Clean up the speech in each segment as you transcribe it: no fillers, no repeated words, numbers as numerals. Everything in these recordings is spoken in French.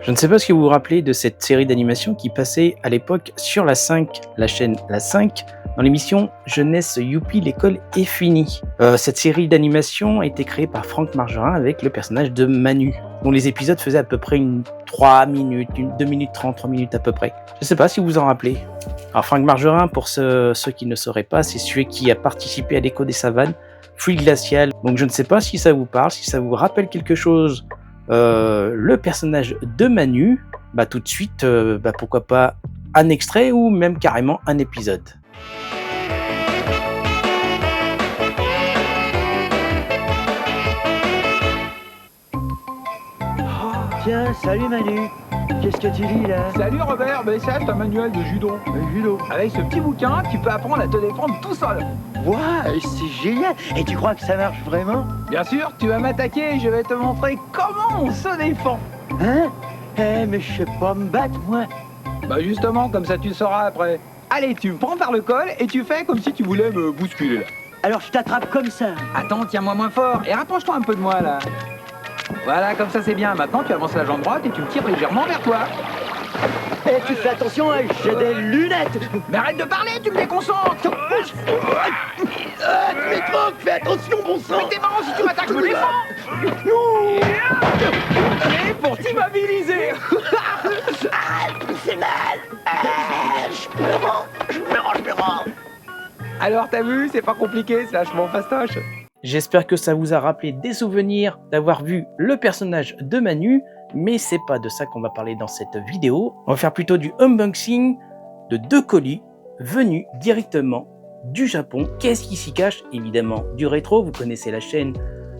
Je ne sais pas si vous vous rappelez de cette série d'animation qui passait à l'époque sur la 5, la chaîne La 5, dans l'émission Jeunesse Youpi, l'école est finie. Cette série d'animation a été créée par Franck Margerin avec le personnage de Manu, dont les épisodes faisaient à peu près 3 minutes, 2 minutes 30, 3 minutes à peu près. Je ne sais pas si vous en rappelez. Alors Franck Margerin, pour ceux qui ne sauraient pas, c'est celui qui a participé à l'Écho des Savanes, Fluide Glacial. Donc je ne sais pas si ça vous parle, si ça vous rappelle quelque chose. Le personnage de Manu, tout de suite, pourquoi pas un extrait ou même carrément un épisode. Tiens, salut Manu. Qu'est-ce que tu lis là? Salut Robert, c'est un manuel de judo. Judo. Avec ce petit bouquin, tu peux apprendre à te défendre tout seul. Waouh, c'est génial. Et tu crois que ça marche vraiment? Bien sûr, tu vas m'attaquer et je vais te montrer comment on se défend. Hein? Mais je sais pas me battre moi. Justement, comme ça tu le sauras après. Allez, tu me prends par le col et tu fais comme si tu voulais me bousculer là. Alors je t'attrape comme ça. Attends, tiens-moi moins fort et rapproche-toi un peu de moi là. Voilà, comme ça c'est bien. Maintenant tu avances la jambe droite et tu me tires légèrement vers toi. Et tu fais attention, j'ai des lunettes. Mais arrête de parler, tu me déconcentres. Tu m'étranges, fais attention bon sang. Mais t'es marrant si tu m'attaques, je me défends. Et pour t'immobiliser. C'est mal. Je me rends. Alors t'as vu, c'est pas compliqué, c'est vachement fastoche. J'espère que ça vous a rappelé des souvenirs d'avoir vu le personnage de Manu, mais c'est pas de ça qu'on va parler dans cette vidéo. On va faire plutôt du unboxing de 2 colis venus directement du Japon. Qu'est-ce qui s'y cache? Évidemment du rétro, vous connaissez la chaîne,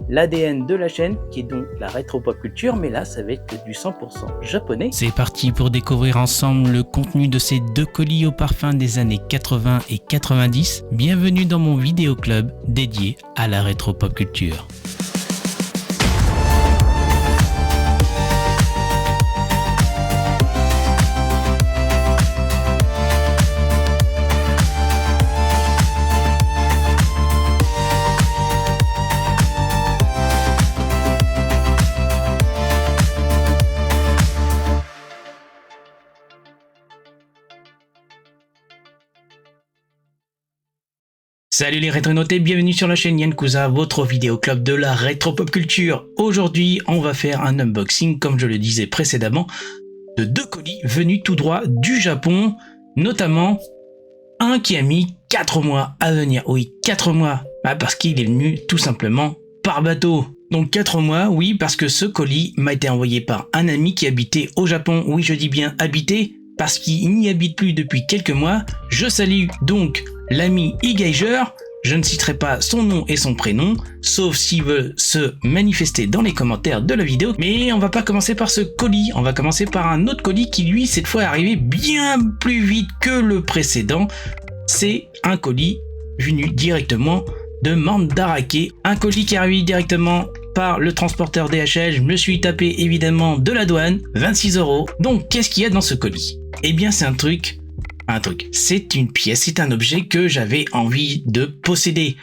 l'ADN de la chaîne qui est donc la rétro pop culture, mais là ça va être du 100% japonais. C'est parti pour découvrir ensemble le contenu de ces 2 colis au parfum des années 80 et 90. Bienvenue dans mon vidéo club dédié à la rétro pop culture. Salut les rétronotés, bienvenue sur la chaîne Yann Cousin, votre vidéo club de la rétro pop culture. Aujourd'hui, on va faire un unboxing, comme je le disais précédemment, de 2 colis venus tout droit du Japon, notamment un qui a mis 4 mois à venir. Oui, 4 mois, parce qu'il est venu tout simplement par bateau. Donc 4 mois, oui, parce que ce colis m'a été envoyé par un ami qui habitait au Japon. Oui, je dis bien habiter, parce qu'il n'y habite plus depuis quelques mois. Je salue donc l'ami Igaiger. Je ne citerai pas son nom et son prénom, sauf s'il veut se manifester dans les commentaires de la vidéo. Mais on va pas commencer par ce colis, on va commencer par un autre colis qui lui, cette fois, est arrivé bien plus vite que le précédent. C'est un colis venu directement de Mandarake. Un colis qui est arrivé directement par le transporteur DHL. Je me suis tapé évidemment de la douane, 26 €. Donc qu'est-ce qu'il y a dans ce colis? Eh bien c'est un truc, c'est une pièce, c'est un objet que j'avais envie de posséder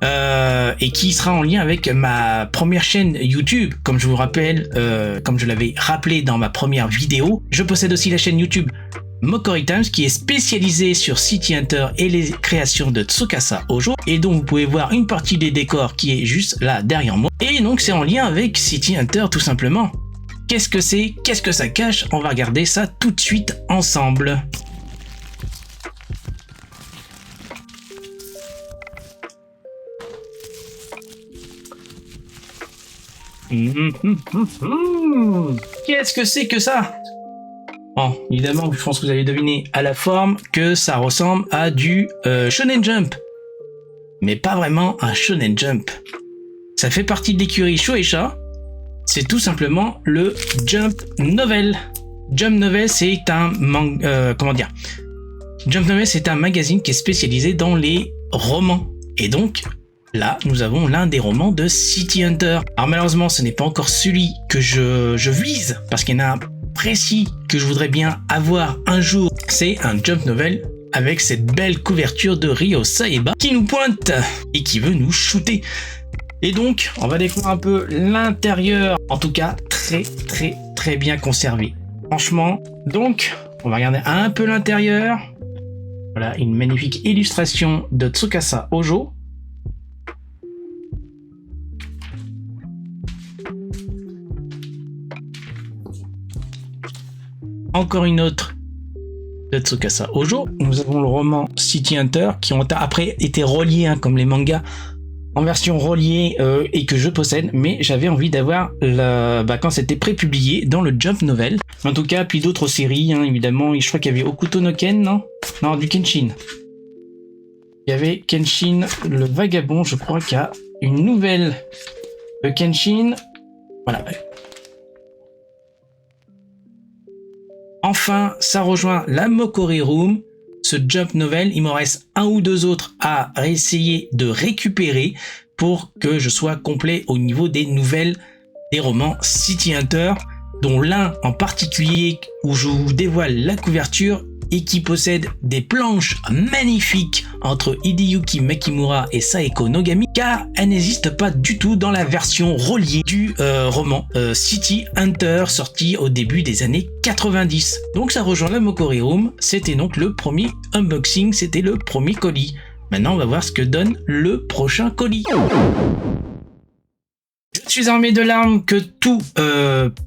et qui sera en lien avec ma première chaîne YouTube. Comme je vous rappelle, comme je l'avais rappelé dans ma première vidéo, je possède aussi la chaîne YouTube Mokori Times qui est spécialisée sur City Hunter et les créations de Tsukasa Ojo, et dont vous pouvez voir une partie des décors qui est juste là derrière moi. Et donc c'est en lien avec City Hunter tout simplement. Qu'est-ce que c'est? Qu'est-ce que ça cache? On va regarder ça tout de suite ensemble. Qu'est-ce que c'est que ça? Bon, évidemment, je pense que vous avez deviné à la forme que ça ressemble à du Shonen Jump. Mais pas vraiment un Shonen Jump. Ça fait partie de l'écurie Shueisha. C'est tout simplement le Jump Novel. Jump Novel, c'est un Jump Novel, c'est un magazine qui est spécialisé dans les romans. Et donc, là, nous avons l'un des romans de City Hunter. Alors malheureusement, ce n'est pas encore celui que je vise, parce qu'il y en a un précis que je voudrais bien avoir un jour. C'est un Jump Novel avec cette belle couverture de Ryo Saeba qui nous pointe et qui veut nous shooter. Et donc, on va découvrir un peu l'intérieur. En tout cas, très très bien conservé. Franchement, donc, on va regarder un peu l'intérieur. Voilà, une magnifique illustration de Tsukasa Ojo. Encore une autre de Tsukasa Ojo. Nous avons le roman City Hunter qui ont après été reliés, comme les mangas, en version reliée et que je possède, mais j'avais envie d'avoir quand c'était prépublié dans le Jump Novel. En tout cas, puis d'autres séries, évidemment. Je crois qu'il y avait Okuto no Ken, non, du Kenshin. Il y avait Kenshin le Vagabond, je crois qu'il y a une nouvelle Kenshin. Voilà. Enfin, ça rejoint la Mokori Room. Ce Jump Novel, il m'en reste un ou deux autres à essayer de récupérer pour que je sois complet au niveau des nouvelles des romans City Hunter, dont l'un en particulier où je vous dévoile la couverture et qui possède des planches magnifiques entre Hideyuki Makimura et Saeko Nogami, car elle n'existe pas du tout dans la version reliée du roman City Hunter sorti au début des années 90. Donc ça rejoint la Mokori Room, c'était donc le premier unboxing, c'était le premier colis. Maintenant on va voir ce que donne le prochain colis. Je suis armé de l'arme que tout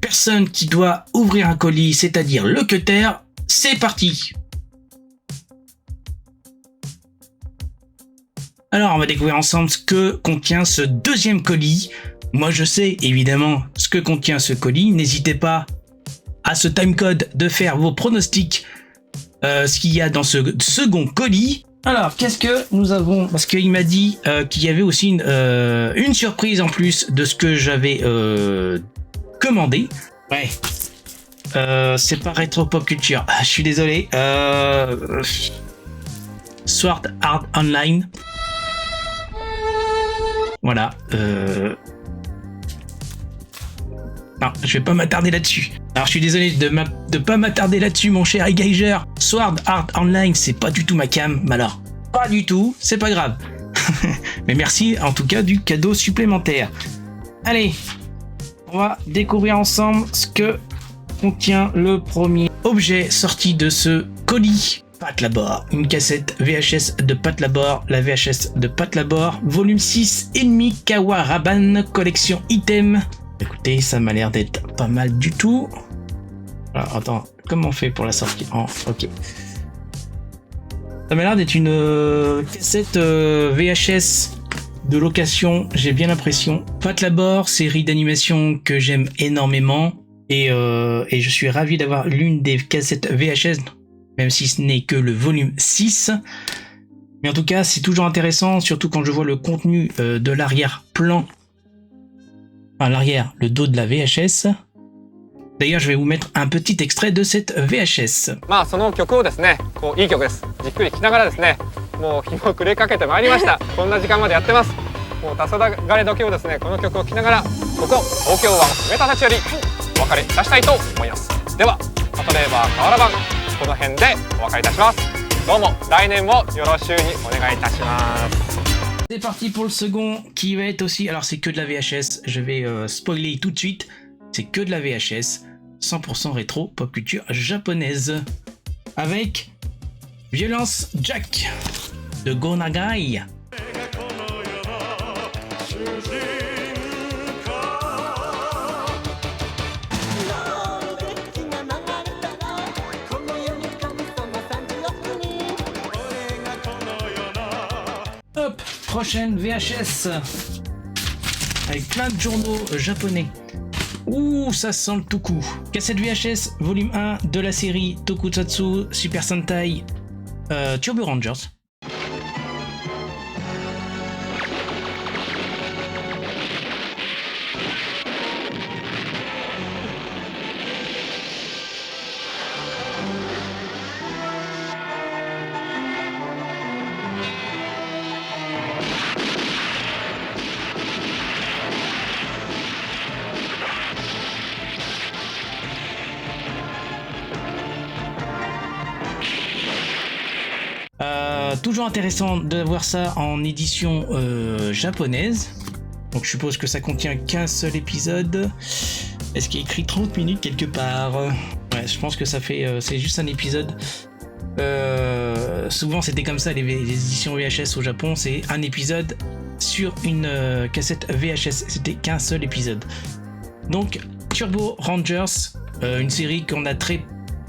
personne qui doit ouvrir un colis, c'est-à-dire le cutter. C'est parti! Alors, on va découvrir ensemble ce que contient ce deuxième colis. Moi, je sais évidemment ce que contient ce colis. N'hésitez pas à ce timecode de faire vos pronostics, ce qu'il y a dans ce second colis. Alors, qu'est-ce que nous avons? Parce qu'il m'a dit qu'il y avait aussi une surprise en plus de ce que j'avais commandé. Ouais. C'est pas Retro Pop Culture. Je suis désolé. Sword Art Online. Voilà. Non, je vais pas m'attarder là-dessus. Alors, je suis désolé de pas m'attarder là-dessus, mon cher Geiger. Sword Art Online, c'est pas du tout ma cam. Mais alors, pas du tout. C'est pas grave. Mais merci, en tout cas, du cadeau supplémentaire. Allez, on va découvrir ensemble ce que contient le premier objet sorti de ce colis. Pat Labor, une cassette VHS de Pat Labor, la VHS de Pat Labor, volume 6 Enemy Kawaraban, collection item. Écoutez, ça m'a l'air d'être pas mal du tout. Alors, attends, comment on fait pour la sortie? Ok. Ça m'a l'air d'être une cassette VHS de location, j'ai bien l'impression. Pat Labor, série d'animation que j'aime énormément. Et je suis ravi d'avoir l'une des cassettes VHS, même si ce n'est que le volume 6. Mais en tout cas, c'est toujours intéressant, surtout quand je vois le contenu de l'arrière-plan. Enfin, l'arrière, le dos de la VHS. D'ailleurs, je vais vous mettre un petit extrait de cette VHS. まあその曲をですね、こういい曲です。じっくり聴きながらですね、もう日も暮れかけてまいりました。こんな時間までやってます。もう黄昏時をですね、この曲を聴きながら、ここ東京湾メタたちよりお別れいたしたいと思います。では、パトレーバー河原版この辺でお別れいたします。どうも来年もよろしゅうにお願いいたします。C'est parti pour le second qui va être aussi. Alors, c'est que de la VHS. Je vais spoiler tout de suite. C'est que de la VHS. 100% rétro pop culture japonaise. Avec Violence Jack de Go Nagai. Hop, prochaine VHS avec plein de journaux japonais. Ouh, ça sent le toku. Cassette VHS, volume 1 de la série Tokusatsu Super Sentai Turbo Rangers. Toujours intéressant de voir ça en édition japonaise. Donc je suppose que ça contient qu'un seul épisode. Est-ce qu'il y a écrit 30 minutes quelque part? Ouais, je pense que ça fait... c'est juste un épisode. Souvent c'était comme ça les éditions VHS au Japon, c'est un épisode sur une cassette VHS, c'était qu'un seul épisode. Donc Turbo Rangers, une série qu'on a très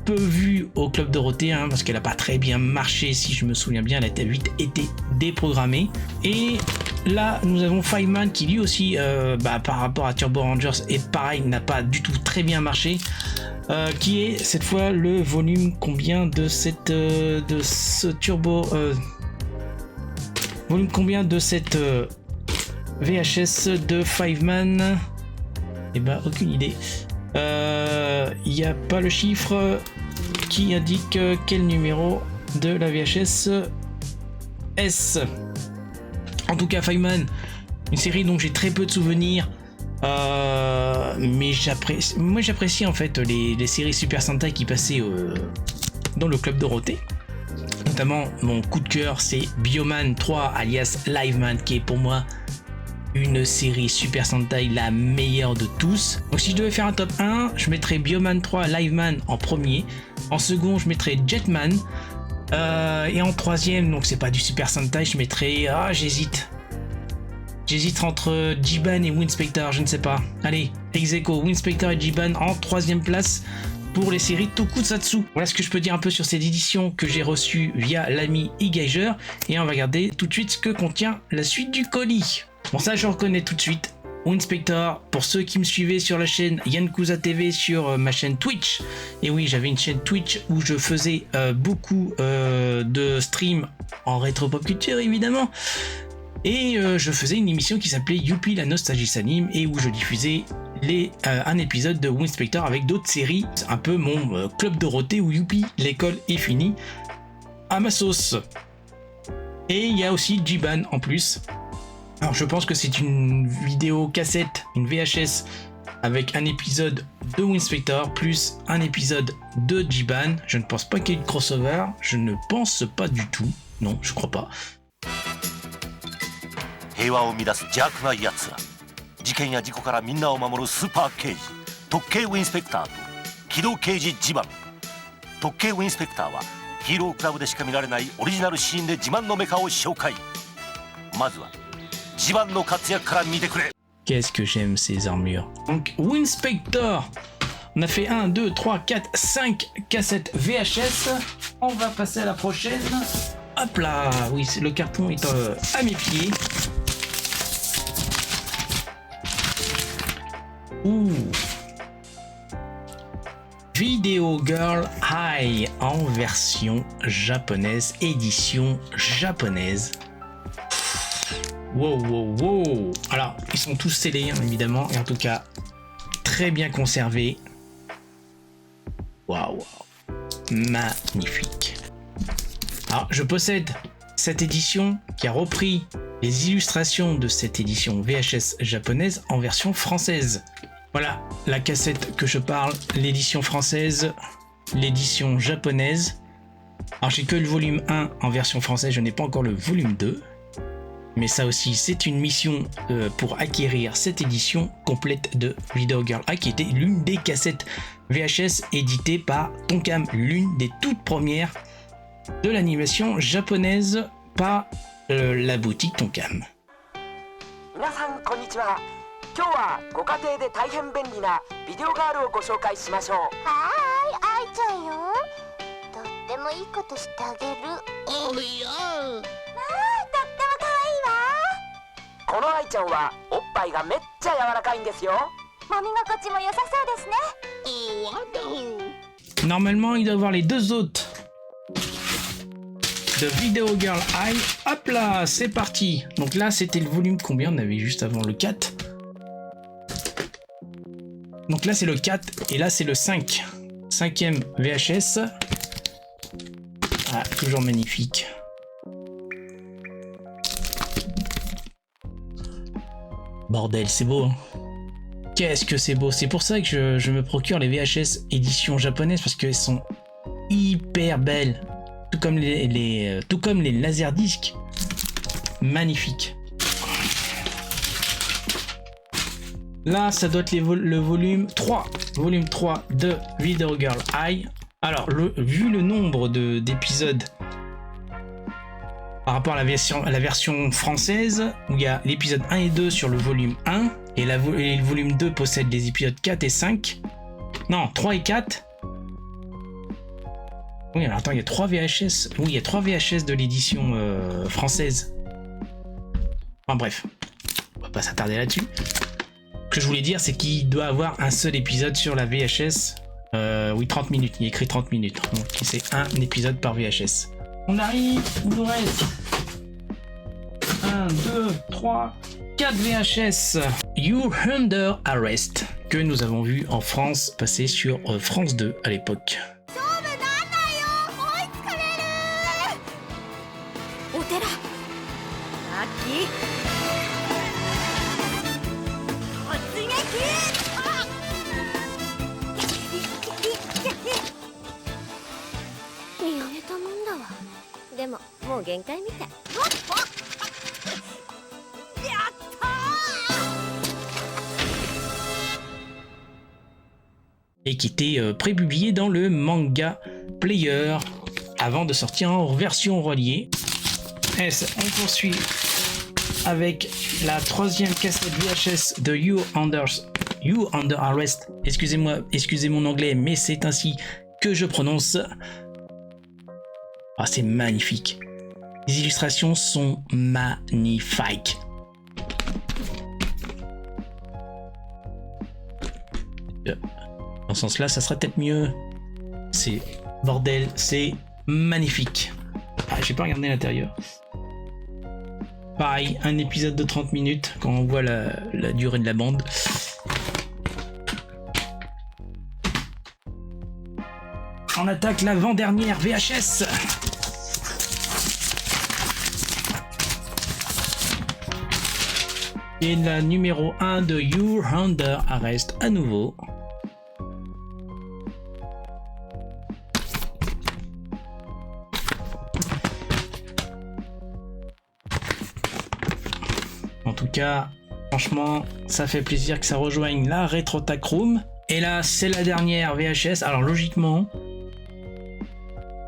peu vue au Club Dorothée, hein, parce qu'elle n'a pas très bien marché, si je me souviens bien, elle a vite été déprogrammée. Et là nous avons Fiveman qui lui aussi par rapport à Turbo Rangers et pareil n'a pas du tout très bien marché. Qui est cette fois le volume combien de cette de ce turbo volume combien de cette VHS de Fiveman? Eh ben aucune idée. Il n'y a pas le chiffre qui indique quel numéro de la VHS S. En tout cas Fiveman, une série dont j'ai très peu de souvenirs. Mais j'apprécie en fait les séries Super Sentai qui passaient dans le Club Dorothée. Notamment mon coup de cœur c'est Bioman 3 alias Liveman, qui est pour moi une série Super Sentai la meilleure de tous. Donc si je devais faire un top 1, je mettrais Bioman 3 Liveman en premier. En second je mettrais Jetman. Et en troisième, donc c'est pas du Super Sentai, je mettrais... J'hésite entre Jiban et Winspector, je ne sais pas. Allez, ex-aequo, Winspector et Jiban en troisième place pour les séries Tokusatsu. Voilà ce que je peux dire un peu sur cette édition que j'ai reçue via l'ami eGeiger. Et on va regarder tout de suite ce que contient la suite du colis. Bon, ça je reconnais tout de suite. Winspector, pour ceux qui me suivaient sur la chaîne Yankuza TV sur ma chaîne Twitch. Et oui, j'avais une chaîne Twitch où je faisais beaucoup de streams en rétro pop culture évidemment. Et je faisais une émission qui s'appelait Youpi la nostalgie s'anime et où je diffusais un épisode de Winspector avec d'autres séries. C'est un peu mon Club Dorothée où Youpi, l'école est finie à ma sauce. Et il y a aussi Jiban en plus. Alors je pense que c'est une vidéo cassette, une VHS avec un épisode de Winspector plus un épisode de Jiban. Je ne pense pas qu'il y ait eu de crossover. Je ne pense pas du tout. Non, je crois pas. 平和を乱す邪悪な奴ら、事件や事故からみんなを守るスーパー刑事特警ウィンスペクターと機動刑事ジバン。特警ウィンスペクターはヒーロークラブでしか見られないオリジナルシーンで自慢のメカを紹介。まずはジバンの活躍から見てくれ。 Qu'est-ce que j'aime ces armures. Donc Winspector, on a fait 1, 2, 3, 4, 5 cassettes VHS. On va passer à la prochaine. Hop là, oui, le carton est à mes pieds. Ouh. Video Girl High en version japonaise, édition japonaise. Wow, wow, wow. Alors, ils sont tous scellés, hein, évidemment, et en tout cas, très bien conservés. Waouh, wow. Magnifique. Alors, je possède cette édition qui a repris les illustrations de cette édition VHS japonaise en version française. Voilà la cassette que je parle, l'édition française, l'édition japonaise. Alors j'ai que le volume 1 en version française, je n'ai pas encore le volume 2. Mais ça aussi c'est une mission pour acquérir cette édition complète de Video Girl High qui était l'une des cassettes VHS éditées par Tonkam, l'une des toutes premières de l'animation japonaise par la boutique Tonkam. 今日はご家庭で大変便利なビデオガールをご紹介しましょう。はーい、愛ちゃんよ。とってもいいことしてあげる。おいよ。まあ、とっても可愛いわ。この愛ちゃんはおっぱいがめっちゃ柔らかいんですよ。揉み心地も良さそうですね。Normalement, il doit y avoir les deux autres de Video Girl High. Hop là, c'est parti. Donc là, c'était le volume combien on avait juste avant le 4. Donc là c'est le 4 et là c'est le 5. 5e VHS. Ah, toujours magnifique. Bordel, c'est beau. Hein. Qu'est-ce que c'est beau. C'est pour ça que je me procure les VHS édition japonaise parce qu'elles sont hyper belles. Tout comme les laserdiscs. Magnifique. Là, ça doit être le volume 3. Volume 3 de Video Girl Eye. Alors, vu le nombre d'épisodes par rapport à la version française, où il y a l'épisode 1 et 2 sur le volume 1, et le volume 2 possède les épisodes 4 et 5. Non, 3 et 4. Oui, alors attends, il y a 3 VHS. Oui, il y a 3 VHS de l'édition française. Enfin bref, on va pas s'attarder là-dessus. Ce que je voulais dire, c'est qu'il doit avoir un seul épisode sur la VHS. Oui, 30 minutes, il y a écrit 30 minutes. Donc c'est un épisode par VHS. On arrive, il nous reste 1, 2, 3, 4 VHS. You're Under Arrest, que nous avons vu en France passer sur France 2 à l'époque. Et qui était prépublié dans le Manga Player avant de sortir en version reliée. Et on poursuit avec la 3e cassette VHS de You Under Arrest. Excusez-moi, excusez mon anglais, mais c'est ainsi que je prononce. Ah, c'est magnifique. Les illustrations sont magnifiques. Dans ce sens-là, ça sera peut-être mieux. C'est bordel, c'est magnifique. Ah, j'ai pas regardé l'intérieur. Pareil, un épisode de 30 minutes quand on voit la durée de la bande. On attaque l'avant-dernière VHS. Et la numéro 1 de You're Under Arrest à nouveau. En tout cas, franchement, ça fait plaisir que ça rejoigne la Retro Tag Room. Et là, c'est la dernière VHS. Alors logiquement,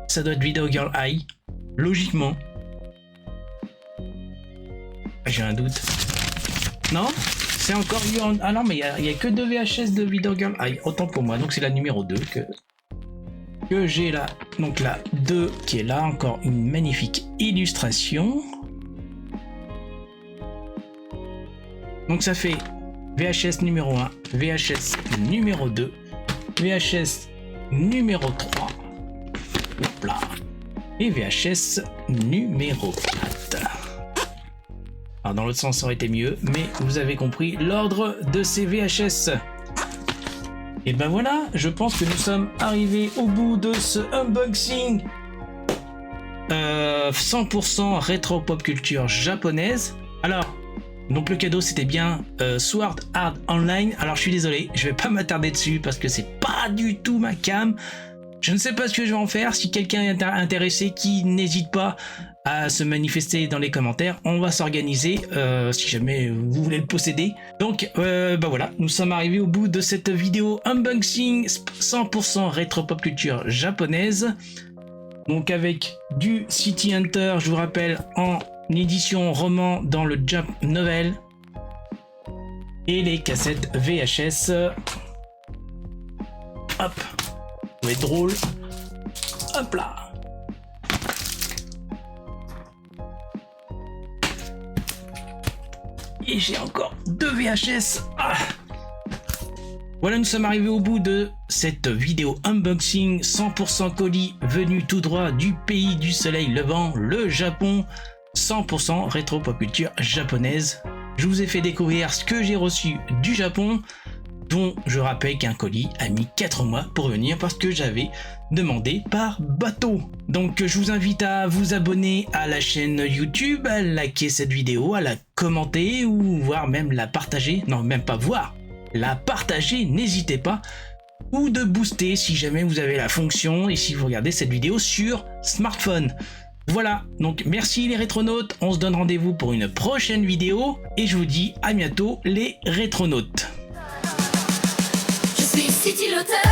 ça doit être Video Girl Eye. Logiquement. J'ai un doute. Non, c'est encore Ah non, mais il y a que 2 VHS de Video Girl Eye. Autant pour moi. Donc c'est la numéro 2 que j'ai là. Donc la 2 qui est là. Encore une magnifique illustration. Donc ça fait VHS numéro 1, VHS numéro 2, VHS numéro 3, hop là, et VHS numéro 4. Alors dans l'autre sens ça aurait été mieux, mais vous avez compris l'ordre de ces VHS. Et ben voilà, je pense que nous sommes arrivés au bout de ce unboxing 100% rétro pop culture japonaise. Alors, donc le cadeau c'était bien Sword Art Online. Alors je suis désolé, je vais pas m'attarder dessus parce que c'est pas du tout ma cam. Je ne sais pas ce que je vais en faire. Si quelqu'un est intéressé, qui n'hésite pas à se manifester dans les commentaires. On va s'organiser si jamais vous voulez le posséder. Donc bah voilà, nous sommes arrivés au bout de cette vidéo unboxing 100% rétro pop culture japonaise. Donc avec du City Hunter, je vous rappelle, en édition roman dans le Jump Novel. Et les cassettes VHS. Hop. Ça va être drôle. Hop là. Et j'ai encore 2 VHS. Ah. Voilà, nous sommes arrivés au bout de cette vidéo unboxing 100% colis venu tout droit du pays du soleil levant, le Japon. 100% rétro pop culture japonaise. Je vous ai fait découvrir ce que j'ai reçu du Japon, dont je rappelle qu'un colis a mis 4 mois pour venir parce que j'avais demandé par bateau. Donc je vous invite à vous abonner à la chaîne YouTube, à liker cette vidéo, à la commenter ou voire même la partager. Non, même pas voir, la partager, n'hésitez pas. Ou de booster si jamais vous avez la fonction et si vous regardez cette vidéo sur smartphone. Voilà, donc merci les rétronautes, on se donne rendez-vous pour une prochaine vidéo et je vous dis à bientôt les rétronautes. 父の旅